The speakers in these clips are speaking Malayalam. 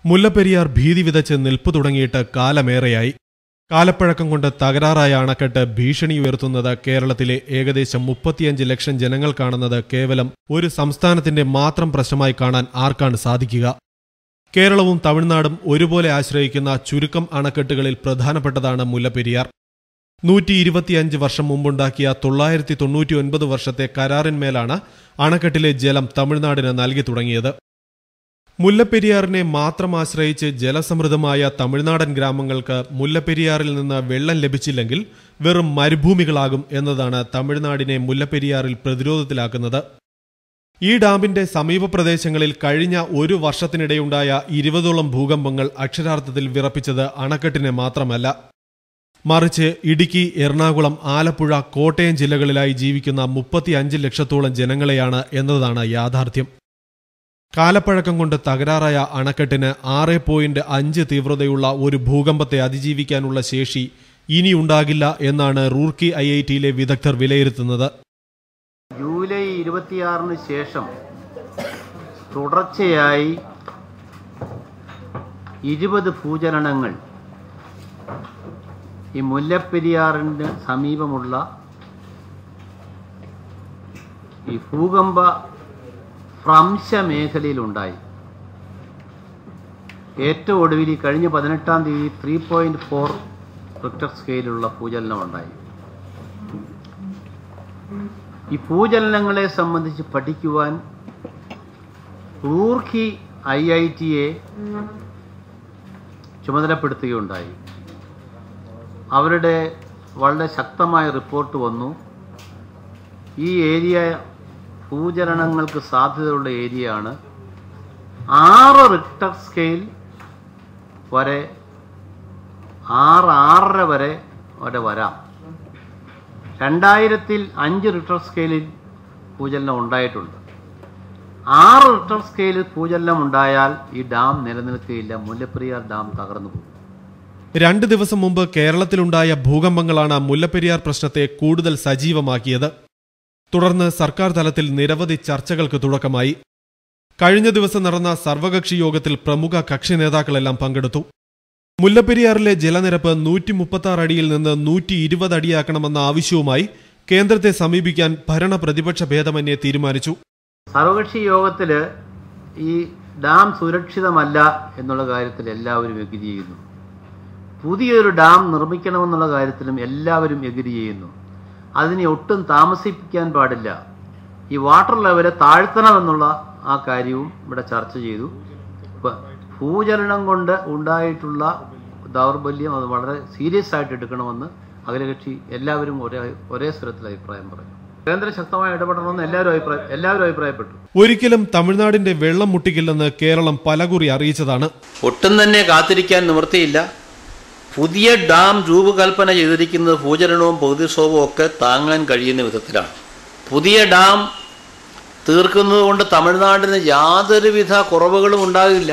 മുല്ലപ്പെരിയാർ ഭീതി വിതച്ച് നിൽപ്പ് തുടങ്ങിയിട്ട് കാലമേറെയായി. കാലപ്പഴക്കം കൊണ്ട് തകരാറായ അണക്കെട്ട് ഭീഷണി ഉയർത്തുന്നത് കേരളത്തിലെ ഏകദേശം 35 ലക്ഷം ജനങ്ങൾ കാണുന്നത് കേവലം ഒരു സംസ്ഥാനത്തിന്റെ മാത്രം പ്രശ്നമായി കാണാൻ ആർക്കാണ് സാധിക്കുക? കേരളവും തമിഴ്നാടും ഒരുപോലെ ആശ്രയിക്കുന്ന ചുരുക്കം അണക്കെട്ടുകളിൽ പ്രധാനപ്പെട്ടതാണ് മുല്ലപ്പെരിയാർ. 125 വർഷം മുമ്പുണ്ടാക്കിയ 999 വർഷത്തെ കരാറിന്മേലാണ് അണക്കെട്ടിലെ ജലം തമിഴ്നാടിന് നൽകി തുടങ്ങിയത്. മുല്ലപ്പെരിയാറിനെ മാത്രം ആശ്രയിച്ച് ജലസമൃദ്ധമായ തമിഴ്നാടൻ ഗ്രാമങ്ങൾക്ക് മുല്ലപ്പെരിയാറിൽ നിന്ന് വെള്ളം ലഭിച്ചില്ലെങ്കിൽ വെറും മരുഭൂമികളാകും എന്നതാണ് തമിഴ്നാടിനെ മുല്ലപ്പെരിയാറിൽ പ്രതിരോധത്തിലാക്കുന്നത്. ഈ ഡാമിന്റെ സമീപ പ്രദേശങ്ങളിൽ കഴിഞ്ഞ ഒരു വർഷത്തിനിടെയുണ്ടായ 20ഓളം ഭൂകമ്പങ്ങൾ അക്ഷരാർത്ഥത്തിൽ വിറപ്പിച്ചത് അണക്കെട്ടിനെ മാത്രമല്ല, മറിച്ച് ഇടുക്കി, എറണാകുളം, ആലപ്പുഴ, കോട്ടയം ജില്ലകളിലായി ജീവിക്കുന്ന 35 ലക്ഷത്തോളം ജനങ്ങളെയാണ് എന്നതാണ് യാഥാർത്ഥ്യം. കാലപ്പഴക്കം കൊണ്ട് തകരാറായ അണക്കെട്ടിന് 6.5 തീവ്രതയുള്ള ഒരു ഭൂകമ്പത്തെ അതിജീവിക്കാനുള്ള ശേഷി ഇനിയുണ്ടാകില്ല എന്നാണ് റൂർക്കി IITയിലെ വിദഗ്ധർ വിലയിരുത്തുന്നത്. ജൂലൈ 26 ശേഷം തുടർച്ചയായി 20 ഭൂചലനങ്ങൾ ഈ മുല്ലപ്പെരിയാറിന് സമീപമുള്ള ഈ ഭൂകമ്പ ഭ്രംശ മേഖലയിലുണ്ടായി. ഏറ്റവും ഒടുവിൽ കഴിഞ്ഞ 18-ാം തീയതി 3.4 റിക്ടർ സ്കെയിലുള്ള ഭൂചലനമുണ്ടായി. ഈ ഭൂചലനങ്ങളെ സംബന്ധിച്ച് പഠിക്കുവാൻ റൂർക്കി IITയെ ചുമതലപ്പെടുത്തുകയുണ്ടായി. അവരുടെ വളരെ ശക്തമായ റിപ്പോർട്ട് വന്നു. ഈ ഏരിയ ഭൂചലനങ്ങൾക്ക് സാധ്യതയുള്ള ഏരിയയാണ്. 6 റിക്ടർ സ്കെയിൽ വരെ 6.5 വരെ വരാം. 2000-ൽ 5 റിക്ടർ സ്കെയിലിൽ ഭൂചലനം ഉണ്ടായിട്ടുണ്ട്. 6 റിക്ടർ സ്കെയിലിൽ ഭൂചലനം ഉണ്ടായാൽ ഈ ഡാം നിലനിൽക്കുകയില്ല. മുല്ലപ്പെരിയാർ ഡാം തകർന്നു പോകും. 2 ദിവസം മുമ്പ് കേരളത്തിലുണ്ടായ ഭൂകമ്പങ്ങളാണ് മുല്ലപ്പെരിയാർ പ്രശ്നത്തെ കൂടുതൽ സജീവമാക്കിയത്. തുടർന്ന് സർക്കാർ തലത്തിൽ നിരവധി ചർച്ചകൾക്ക് തുടക്കമായി. കഴിഞ്ഞ ദിവസം നടന്ന സർവകക്ഷി യോഗത്തിൽ പ്രമുഖ കക്ഷി നേതാക്കളെല്ലാം പങ്കെടുത്തു. മുല്ലപ്പെരിയാറിലെ ജലനിരപ്പ് 136 അടിയിൽ നിന്ന് 120 അടിയാക്കണമെന്ന ആവശ്യവുമായി കേന്ദ്രത്തെ സമീപിക്കാൻ ഭരണ പ്രതിപക്ഷ ഭേദമന്യേ തീരുമാനിച്ചു. സർവകക്ഷി യോഗത്തിൽ ഈ ഡാം സുരക്ഷിതമല്ല എന്നുള്ള കാര്യത്തിൽ എല്ലാവരും എഗ്രി ചെയ്യുന്നു. പുതിയൊരു ഡാം നിർമ്മിക്കണമെന്നുള്ള കാര്യത്തിലും എല്ലാവരും എഗ്രി ചെയ്യുന്നു. അതിനെ ഒട്ടും താമസിപ്പിക്കാൻ പാടില്ല. ഈ വാട്ടർ ലെവല് താഴ്ത്തണമെന്നുള്ള ആ കാര്യവും ഇവിടെ ചർച്ച ചെയ്തു. ഭൂചലനം കൊണ്ട് ഉണ്ടായിട്ടുള്ള ദൗർബല്യം അത് വളരെ സീരിയസ് ആയിട്ട് എടുക്കണമെന്ന് അഖിലകക്ഷി എല്ലാവരും ഒരേ സ്വരത്തിൽ അഭിപ്രായം പറഞ്ഞു. കേന്ദ്രം ശക്തമായി ഇടപെടണമെന്ന് എല്ലാവരും അഭിപ്രായപ്പെട്ടു. ഒരിക്കലും തമിഴ്നാടിന്റെ വെള്ളം മുട്ടിക്കില്ലെന്ന് കേരളം പലകുറി അറിയിച്ചതാണ്. ഒട്ടും തന്നെ കാത്തിരിക്കാൻ നിവൃത്തിയില്ല. പുതിയ ഡാം രൂപകൽപ്പന ചെയ്തിരിക്കുന്നത് ഭൂചലനവും പ്രകൃതിക്ഷോഭവും ഒക്കെ താങ്ങാൻ കഴിയുന്ന വിധത്തിലാണ്. പുതിയ ഡാം തീർക്കുന്നത് കൊണ്ട് തമിഴ്നാടിന് യാതൊരുവിധ കുറവുകളും ഉണ്ടാകില്ല.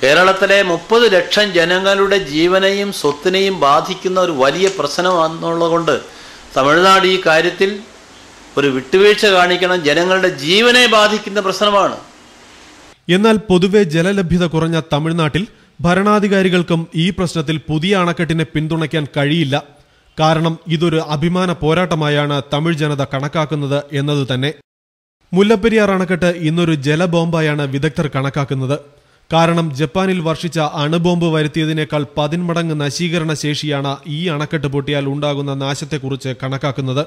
കേരളത്തിലെ 30 ലക്ഷം ജനങ്ങളുടെ ജീവനെയും സ്വത്തിനെയും ബാധിക്കുന്ന ഒരു വലിയ പ്രശ്നമാണെന്നുള്ളതുകൊണ്ട് തമിഴ്നാട് ഈ കാര്യത്തിൽ ഒരു വിട്ടുവീഴ്ച കാണിക്കണം. ജനങ്ങളുടെ ജീവനെ ബാധിക്കുന്ന പ്രശ്നമാണ്. എന്നാൽ പൊതുവെ ജലലഭ്യത കുറഞ്ഞ തമിഴ്നാട്ടിൽ ഭരണാധികാരികൾക്കും ഈ പ്രശ്നത്തിൽ പുതിയ അണക്കെട്ടിനെ പിന്തുണയ്ക്കാൻ കഴിയില്ല. കാരണം ഇതൊരു അഭിമാന പോരാട്ടമായാണ് തമിഴ് ജനത കണക്കാക്കുന്നത് എന്നത് തന്നെ. മുല്ലപ്പെരിയാർ അണക്കെട്ട് ഇന്നൊരു ജലബോംബായാണ് വിദഗ്ധർ കണക്കാക്കുന്നത്. കാരണം ജപ്പാനിൽ വർഷിച്ച അണുബോംബ് വരുത്തിയതിനേക്കാൾ 10 മടങ്ങ് നശീകരണ ശേഷിയാണ് ഈ അണക്കെട്ട് പൊട്ടിയാൽ ഉണ്ടാകുന്ന നാശത്തെക്കുറിച്ച് കണക്കാക്കുന്നത്.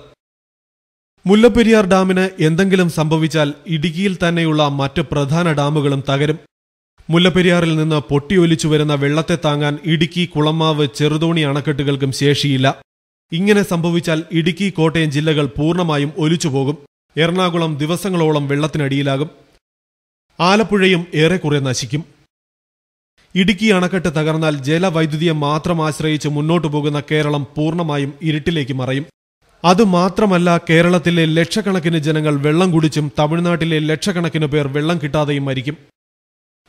മുല്ലപ്പെരിയാർ ഡാമിന് എന്തെങ്കിലും സംഭവിച്ചാൽ ഇടുക്കിയിൽ തന്നെയുള്ള മറ്റ് പ്രധാന ഡാമുകളും തകരും. മുല്ലപ്പെരിയാറിൽ നിന്ന് പൊട്ടിയൊലിച്ചു വരുന്ന വെള്ളത്തെ താങ്ങാൻ ഇടുക്കി, കുളമാവ്, ചെറുതോണി അണക്കെട്ടുകൾക്കും ശേഷിയില്ല. ഇങ്ങനെ സംഭവിച്ചാൽ ഇടുക്കി, കോട്ടയം ജില്ലകൾ പൂർണ്ണമായും ഒലിച്ചുപോകും. എറണാകുളം ദിവസങ്ങളോളം വെള്ളത്തിനടിയിലാകും. ആലപ്പുഴയും ഏറെക്കുറെ നശിക്കും. ഇടുക്കി അണക്കെട്ട് തകർന്നാൽ ജലവൈദ്യുതിയെ മാത്രം ആശ്രയിച്ച് മുന്നോട്ടു പോകുന്ന കേരളം പൂർണ്ണമായും ഇരുട്ടിലേക്ക് മറയും. അതുമാത്രമല്ല, കേരളത്തിലെ ലക്ഷക്കണക്കിന് ജനങ്ങൾ വെള്ളം കുടിച്ചും തമിഴ്നാട്ടിലെ ലക്ഷക്കണക്കിന് പേർ വെള്ളം കിട്ടാതെയും മരിക്കും.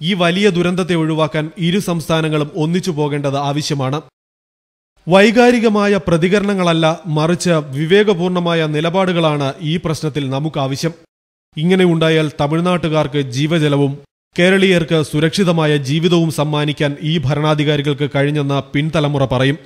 ഈ വലിയ ദുരന്തത്തെ ഒഴിവാക്കാൻ ഇരു സംസ്ഥാനങ്ങളും ഒന്നിച്ചു പോകേണ്ടത് ആവശ്യമാണ്. വൈകാരികമായ പ്രതികരണങ്ങളല്ല, മറിച്ച് വിവേകപൂർണമായ നിലപാടുകളാണ് ഈ പ്രശ്നത്തിൽ നമുക്കാവശ്യം. ഇങ്ങനെ ഉണ്ടായാൽ തമിഴ്നാട്ടുകാർക്ക് ജീവജലവും കേരളീയർക്ക് സുരക്ഷിതമായ ജീവിതവും സമ്മാനിക്കാൻ ഈ ഭരണാധികാരികൾക്ക് കഴിഞ്ഞെന്ന് പിൻതലമുറ പറയും.